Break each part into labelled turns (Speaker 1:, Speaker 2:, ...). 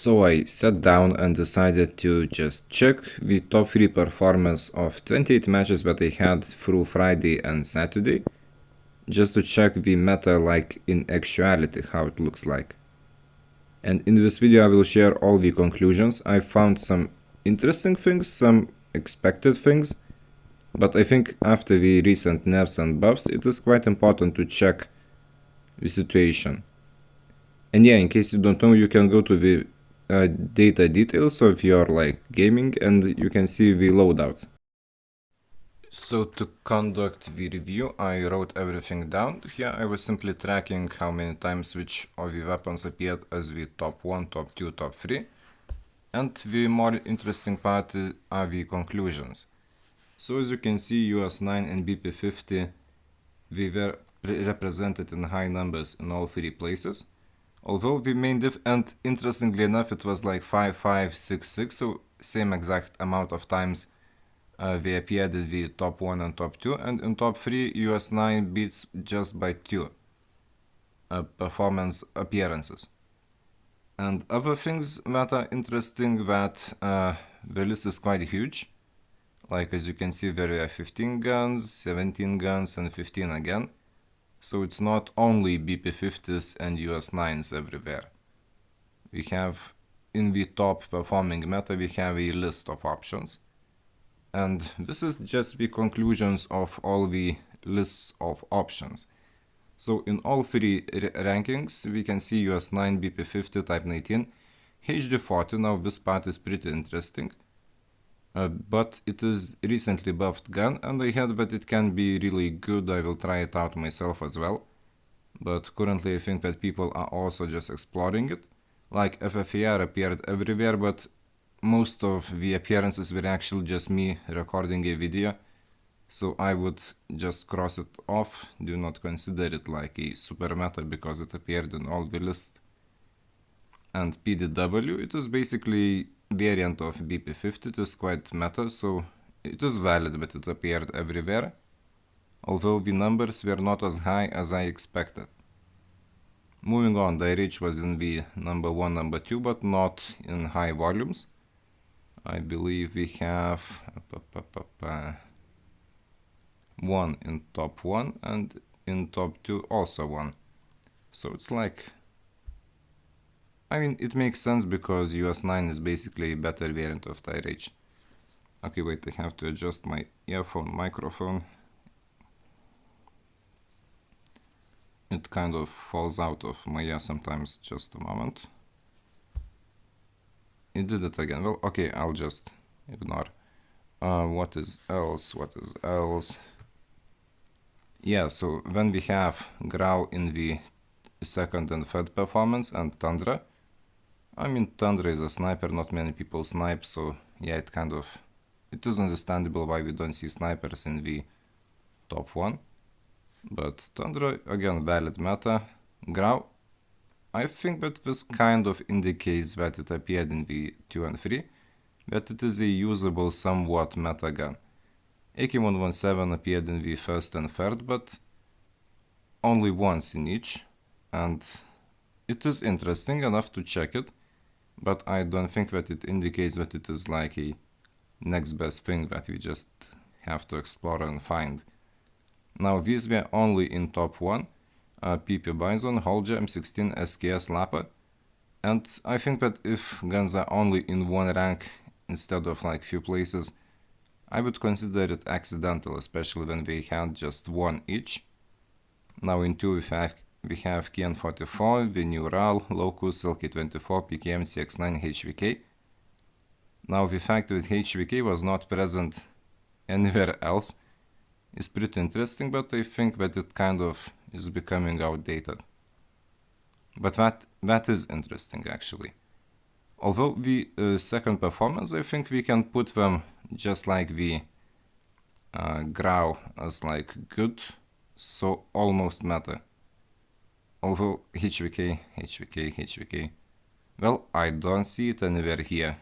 Speaker 1: So I sat down and decided to just check the top 3 performance of 28 matches that I had through Friday and Saturday, just to check the meta like in actuality how it looks like. And in this video I will share all the conclusions. I found some interesting things, some expected things, but I think after the recent nerfs and buffs it is quite important to check the situation. And yeah, in case you don't know, you can go to the data details of your gaming and you can see the loadouts. So to conduct the review, I wrote everything down. Here I was simply tracking how many times which of the weapons appeared as the top 1, top 2, top 3. And the more interesting part are the conclusions. So as you can see, US 9 and BP50, they were represented in high numbers in all 3 places. Although the main and interestingly enough, it was like 5, 5, 6, 6, so same exact amount of times they appeared in the top 1 and top 2, and in top 3 US 9 beats just by 2 performance appearances. And other things that are interesting, that the list is quite huge. Like as you can see, there are 15 guns, 17 guns and 15 again. So it's not only BP50s and US 9s everywhere. We have, in the top performing meta, we have a list of options. And this is just the conclusions of all the lists of options. So in all 3 rankings, we can see US 9, BP50, Type 19, HD40. Now this part is pretty interesting. But it is recently buffed gun, and I heard that it can be really good. I will try it out myself as well. But currently I think that people are also just exploring it. Like FFAR appeared everywhere, but most of the appearances were actually just me recording a video. So I would just cross it off, do not consider it like a super meta because it appeared in all the lists. And PDW, it is basically variant of BP50, it is quite meta, so it is valid that it appeared everywhere, although the numbers were not as high as I expected. Moving on, the reach was in the number 1, number 2, but not in high volumes. I believe we have 1 in top 1 and in top 2 also 1. So it's like, I mean, it makes sense because US 9 is basically a better variant of TiRH. Okay, wait, I have to adjust my earphone microphone. It kind of falls out of my ear sometimes, just a moment. It did it again. Well, okay, I'll just ignore. What is else? What is else? Yeah, so when we have Grau in the second and third performance and Tundra, I mean, Tundra is a sniper, not many people snipe, so yeah, it is understandable why we don't see snipers in the top 1. But Tundra, again, valid meta. Grau, I think that this kind of indicates that it appeared in the 2 and 3, that it is a usable, somewhat meta gun. AK-117 appeared in the first and third, but only once in each, and it is interesting enough to check it. But I don't think that it indicates that it is like a next best thing that we just have to explore and find. Now these were only in top 1, PP Bison, Holger, M16, SKS, Lapa. And I think that if guns are only in one rank instead of like few places, I would consider it accidental, especially when we had just 1 each. Now in 2 we have KN44, the new RAL, Locus, LK24, PKM, CX9, HVK. Now the fact that HVK was not present anywhere else is pretty interesting, but I think that it kind of is becoming outdated. But that is interesting actually. Although the second performance, I think we can put them just like the Grau as like good, so almost meta. Although HVK, well, I don't see it anywhere here.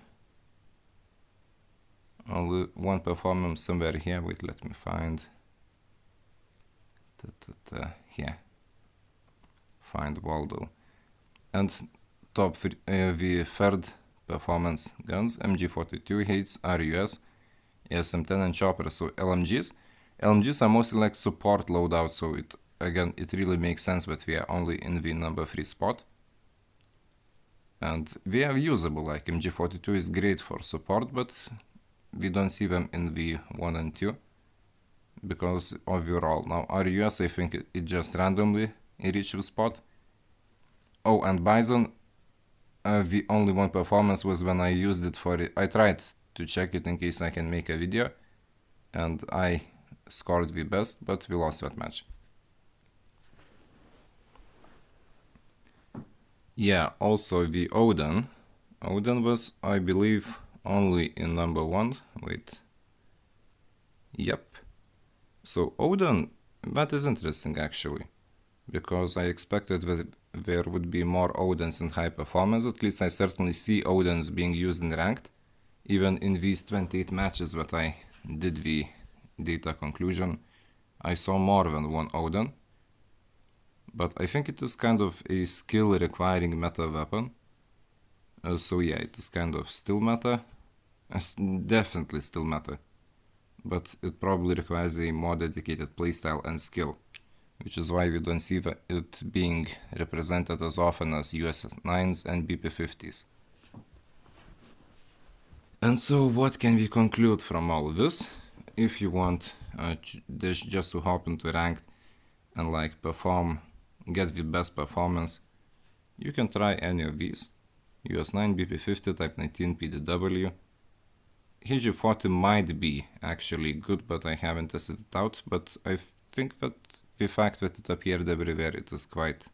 Speaker 1: Only 1 performance somewhere here. Wait, let me find. Here. Find Waldo. And the third performance guns, MG42, Hates, RUS, ASM-10 and Chopper. So LMGs are mostly like support loadouts, so it really makes sense that we are only in the number 3 spot. And they are usable, like MG42 is great for support, but we don't see them in the 1 and 2 because overall. Now RUS, I think it just randomly reached the spot. Oh, and Bison, the only one performance was when I used it for it. I tried to check it in case I can make a video, and I scored the best, but we lost that match. Yeah, also the Odin. Odin was, I believe, only in number 1. Wait. Yep. So Odin, that is interesting actually, because I expected that there would be more Odins in high performance. At least I certainly see Odins being used in ranked. Even in these 28 matches that I did the data conclusion, I saw more than one Odin. But I think it is kind of a skill requiring meta weapon. So yeah, it is kind of still meta. Definitely still meta. But it probably requires a more dedicated playstyle and skill, which is why we don't see it being represented as often as US9s and BP50s. And so what can we conclude from all this? If you want this just to hop into ranked and like get the best performance, you can try any of these. US9, BP50, Type 19, PDW. HG40 might be actually good, but I haven't tested it out. But I think that the fact that it appeared everywhere, it is quite...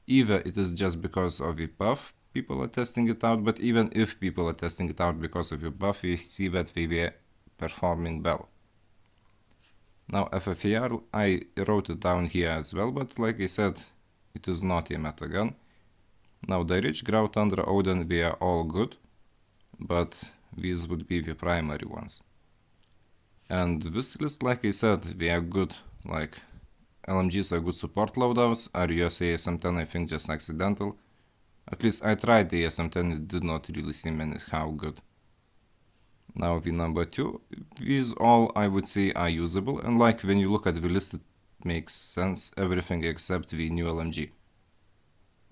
Speaker 1: Either it is just because of the buff people are testing it out, but even if people are testing it out because of the buff, we see that they were performing well. Now FFAR, I wrote it down here as well, but like I said, it is not a meta gun. Now the Rich, Grau, Tundra, Odin, they are all good, but these would be the primary ones. And this list, like I said, they are good, like LMGs are good support loadouts, RUS ASM-10 I think just accidental. At least I tried the ASM-10, it did not really seem anyhow good. Now the number 2, these all I would say are usable, and like when you look at the list it makes sense, everything except the new LMG.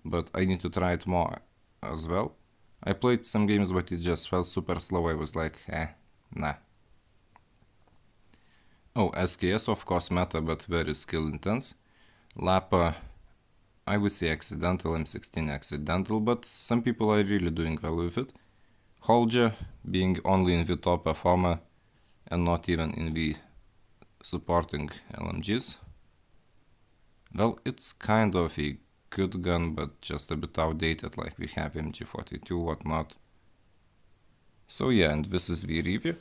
Speaker 1: But I need to try it more as well. I played some games but it just felt super slow, I was like, nah. Oh, SKS of course meta but very skill intense. Lapa, I would say accidental, M16 accidental, but some people are really doing well with it. Holger being only in the top performer and not even in the supporting LMGs. Well, it's kind of a good gun, but just a bit outdated, like we have MG42, whatnot. So yeah, and this is the review.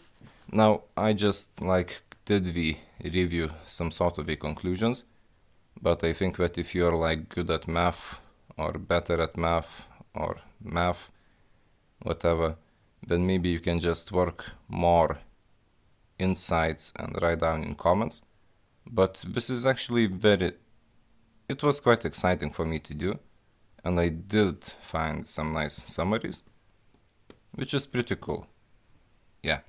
Speaker 1: Now, I just did the review, some sort of a conclusions, but I think that if you're like good at math, or better at math, or math, whatever, then maybe you can just work more insights and write down in comments. But this is actually it was quite exciting for me to do, and I did find some nice summaries, which is pretty cool. Yeah.